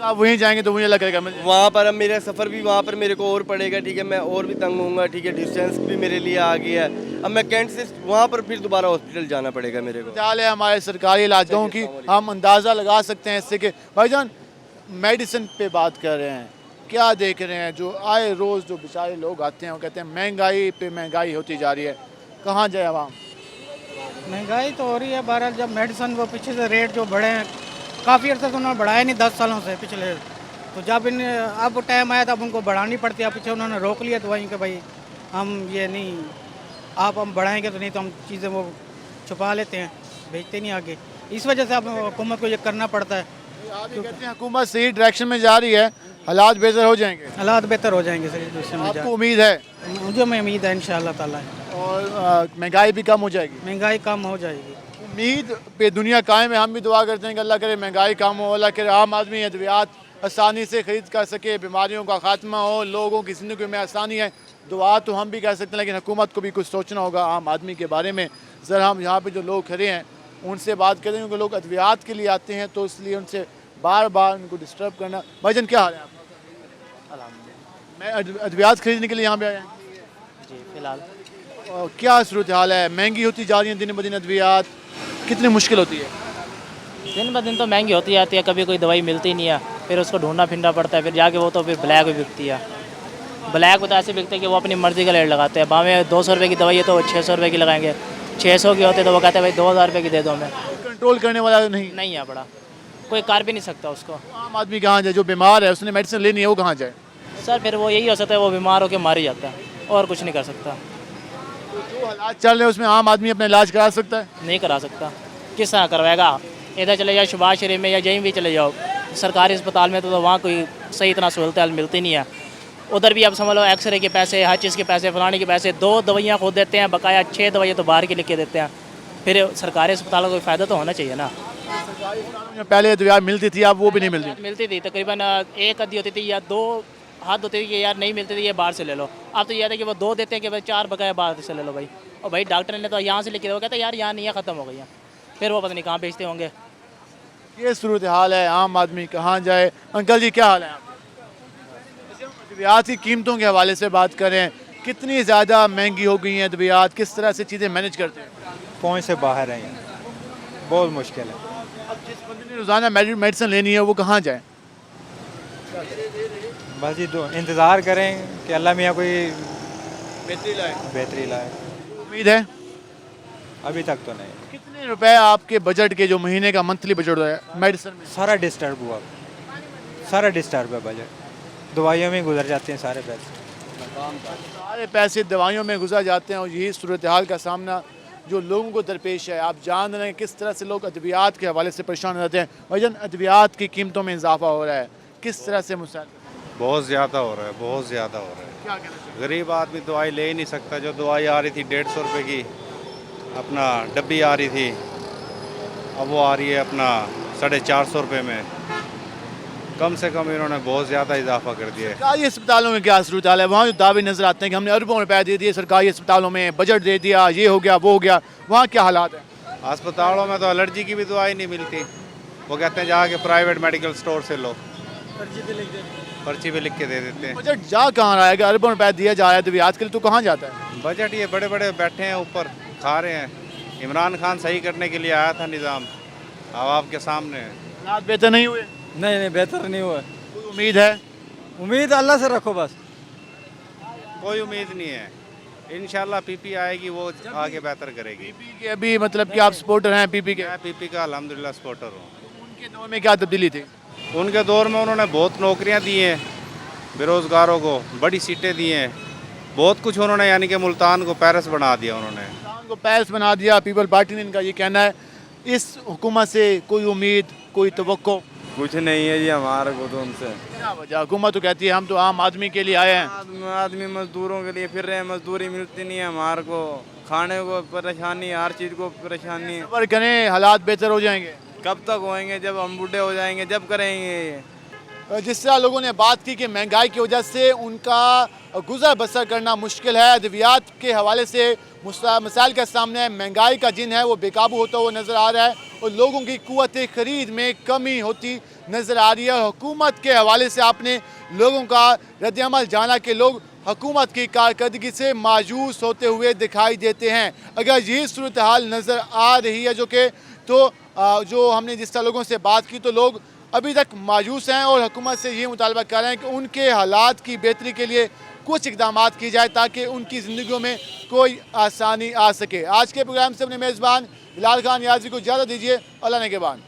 आप वहीं जाएंगे तो वहीं अलग करेगा वहाँ पर अब मेरा सफ़र भी वहाँ पर मेरे को और पड़ेगा, ठीक है, मैं और भी तंग होऊंगा, ठीक है, डिस्टेंस भी मेरे लिए आ गया है। अब मैं कैंट से वहाँ पर फिर दोबारा हॉस्पिटल जाना पड़ेगा मेरे को। ख्याल है हमारे सरकारी इलाजों की हम अंदाज़ा लगा सकते हैं इससे कि भाईजान मेडिसिन पे बात कर रहे हैं, क्या देख रहे हैं, जो आए रोज़ जो बेचारे लोग आते हैं वो कहते हैं महंगाई पे महंगाई होती जा रही है, कहाँ जाए आवाम? महंगाई तो हो रही है। बहरहाल जब मेडिसिन वो पीछे से रेट जो बढ़े हैं काफ़ी अर्से तो उन्होंने बढ़ाया नहीं 10 सालों से पिछले, तो जब इन अब टाइम आया तब उनको बढ़ानी पड़ती है। पीछे उन्होंने रोक लिया दवाई के भाई हम ये नहीं, आप हम बढ़ाएंगे तो नहीं तो हम चीज़ें वो छुपा लेते हैं, भेजते नहीं आगे। इस वजह से अब हुकूमत को ये करना पड़ता है। आप ये कहते हैं हुकूमत सही डायरेक्शन में जा रही है, हालात बेहतर हो जाएंगे? हालात बेहतर हो जाएंगे सही डायरेक्शन में। आपको उम्मीद है? मुझे मैं उम्मीद है इंशाअल्लाह ताला। और महंगाई भी कम हो जाएगी? महंगाई कम हो जाएगी, उम्मीद पे दुनिया कायम है। हम भी दुआ करते हैं कि अल्लाह करे महंगाई कम हो, अल्लाह करे आम आदमी अद्वियात आसानी से ख़रीद कर सके, बीमारियों का खात्मा हो, लोगों की ज़िंदगी में आसानी है। दुआ तो हम भी कह सकते हैं, लेकिन हुकूमत को भी कुछ सोचना होगा आम आदमी के बारे में। ज़रा हम यहाँ पे जो लोग खड़े हैं उनसे बात करें, क्योंकि लोग अद्वियात के लिए आते हैं तो इसलिए उनसे बार बार उनको डिस्टर्ब करना। भाईजान क्या हाल है आपका? मैं अद्वियात खरीदने के लिए यहाँ पे आया जी फिलहाल। और क्या सूरत हाल है? महंगी होती जा रही है दिन ब दिन अद्वियात, कितनी मुश्किल होती है? दिन ब दिन तो महंगी होती जाती है, कभी कोई दवाई मिलती नहीं है, फिर उसको ढूंढना फिरना पड़ता है, फिर जाके वो तो फिर ब्लैक में बिकती है। ब्लैक में तो ऐसे बिकते हैं कि वो अपनी मर्ज़ी का रेट लगाते हैं। भावें 200 रुपये की दवाई है तो वो 600 रुपये की लगाएंगे, 600 की होते तो वो कहते हैं भाई 2000 रुपये की दे दो हमें। कंट्रोल करने वाला नहीं है बड़ा, कोई कर भी नहीं सकता उसको। आम आदमी कहाँ जाए? जो बीमार है उसने मेडिसिन लेनी है वो कहाँ जाए? सर फिर वो यही हो सकता है, वो बीमार होकर मार ही जाता है और कुछ नहीं कर सकता। जो हालात चल रहे हैं उसमें आम आदमी अपना इलाज करा सकता है? नहीं करा सकता। किस तरह करवाएगा? इधर चले जाओ शहबाज शरीफ में या कहीं भी चले जाओ सरकारी अस्पताल में, तो वहाँ कोई सही इतना सहूलत मिलती नहीं है। उधर भी अब समझ लो एक्सरे के पैसे, हर चीज़ के पैसे, फलाने के पैसे, 2 दवाइयाँ खुद देते हैं, बकाया 6 दवाइयाँ तो बाहर की लिख के देते हैं। फिर सरकारी अस्पताल का कोई फ़ायदा तो होना चाहिए ना। पहले दवाई मिलती थी, अब वो भी नहीं मिलती थी तकरीबन 1 अद्धी होती थी या 2 हाथ होती थी कि यार नहीं मिलती थी ये बाहर से ले लो। अब तो ये है कि वो 2 देते हैं कि भाई 4 बकाया बाहर से ले लो भाई। और भाई डॉक्टर ने तो यहाँ से लिख के वो कहता है यार यहाँ नहीं है, ख़त्म हो गई है, फिर वो पता नहीं कहाँ बेचते होंगे। ये सूरत हाल है, आम आदमी कहाँ जाए? अंकल जी क्या हाल है आपके? अद्वियात की कीमतों के हवाले से बात करें, कितनी ज़्यादा महंगी हो गई हैं अद्वियात, किस तरह से चीज़ें मैनेज करते हैं? पहुँच से बाहर हैं, बहुत मुश्किल है। अब जिस बंदे ने रोज़ाना मेडिसिन लेनी है वो कहाँ जाए? बस ये तो इंतज़ार करें कि अल्लाह मियाँ कोई बेहतरी लाए। उम्मीद है? अभी तक तो नहीं। कितने रुपए आपके बजट के जो महीने का मंथली बजट होता है मेडिसिन में? सारा डिस्टर्ब हुआ, सारा डिस्टर्ब है बजट, दवाइयों में गुजर जाते हैं सारे पैसे। सारे पैसे दवाइयों में गुजर जाते हैं और यही सूरत हाल का सामना जो लोगों को दरपेश है। आप जान रहे हैं किस तरह से लोग अद्वियात के हवाले से परेशान हो जाते हैं। भाईजान अद्वियात की कीमतों में इजाफा हो रहा है, किस तरह से मुसाइल? बहुत ज़्यादा हो रहा है, बहुत ज़्यादा हो रहा है। क्या कहना चाहिए? गरीब आदमी दवाई ले ही नहीं सकता। जो दवाई आ रही थी 150 रुपये की अपना डब्बी आ रही थी, अब वो आ रही है अपना 450 रुपये में। कम से कम इन्होंने बहुत ज़्यादा इजाफा कर दिया है। सरकारी अस्पतालों में क्या सूरत हाल है? वहाँ जो दावे नजर आते हैं कि हमने अरबों रुपए दे दिए सरकारी अस्पतालों में, बजट दे दिया, ये हो गया वो हो गया, वहाँ क्या हालात है? अस्पतालों में तो एलर्जी की भी दवाई नहीं मिलती। वो कहते हैं जाके प्राइवेट मेडिकल स्टोर से लो, पर्ची भी लिख के दे देते हैं। बजट जा कहाँ रहा है? अरबों रुपए दिया जा रहा है अद्वियात के लिए, तो कहाँ जाता है बजट? ये बड़े बड़े बैठे हैं ऊपर खा रहे हैं। इमरान खान सही करने के लिए आया था निज़ाम, अब आपके सामने है। हालात बेहतर नहीं हुए? नहीं बेहतर नहीं हुआ। कोई उम्मीद है? उम्मीद अल्लाह से रखो बस, कोई उम्मीद नहीं है। इंशाल्लाह पीपी आएगी, वो आगे बेहतर करेगी। पीपी के अभी मतलब कि आप सपोर्टर हैं पीपी के? मैं पीपी का अल्हम्दुलिल्लाह सपोर्टर हूँ। उनके दौर में क्या तब्दीली थी? उनके दौर में उन्होंने बहुत नौकरियाँ दी हैं बेरोज़गारों को, बड़ी सीटें दी हैं, बहुत कुछ उन्होंने, यानी कि मुल्तान को पेरिस बना दिया उन्होंने। मुल्तान को पेरिस बना दिया। पीपल पार्टी ने इनका ये कहना है। इस हुकूमत से कोई उम्मीद, कोई तवक्को? कुछ नहीं है जी हमारे को तो उनसे। क्या वजह? हुकूमत तो कहती है हम तो आम आदमी के लिए आए हैं। आदमी मजदूरों के लिए फिर रहे हैं, मजदूरी मिलती नहीं है हमारे को, खाने को परेशानी, हर चीज़ को परेशानी। सब्र करें, हालात बेहतर हो जाएंगे। कब तक होएंगे? जब हम बूढ़े हो जाएंगे जब करेंगे ये। जिस तरह लोगों ने बात की कि महंगाई की वजह से उनका गुजर बसर करना मुश्किल है, अद्वियात के हवाले से मसाइल का सामने है, महंगाई का जिन है वो बेकाबू होता हुआ नज़र आ रहा है और लोगों की कुव्वत ख़रीद में कमी होती नज़र आ रही है। हुकूमत के हवाले से आपने लोगों का रद्द-ए-अमल जाना कि लोग हुकूमत की कारकर्दगी से मायूस होते हुए दिखाई देते हैं। अगर यही सूरत हाल नज़र आ रही है जो हमने जिस तरह लोगों से बात की तो लोग अभी तक मायूस हैं और हुकूमत से ये मुतालबा कर रहे हैं कि उनके हालात की बेहतरी के लिए कुछ इकदाम की जाए ताकि उनकी ज़िंदगियों में कोई आसानी आ सके। आज के प्रोग्राम से अपने मेज़बान बिलाल खान नियाज़ी को इजाज़त दीजिए। अल्लाह ने के बाद।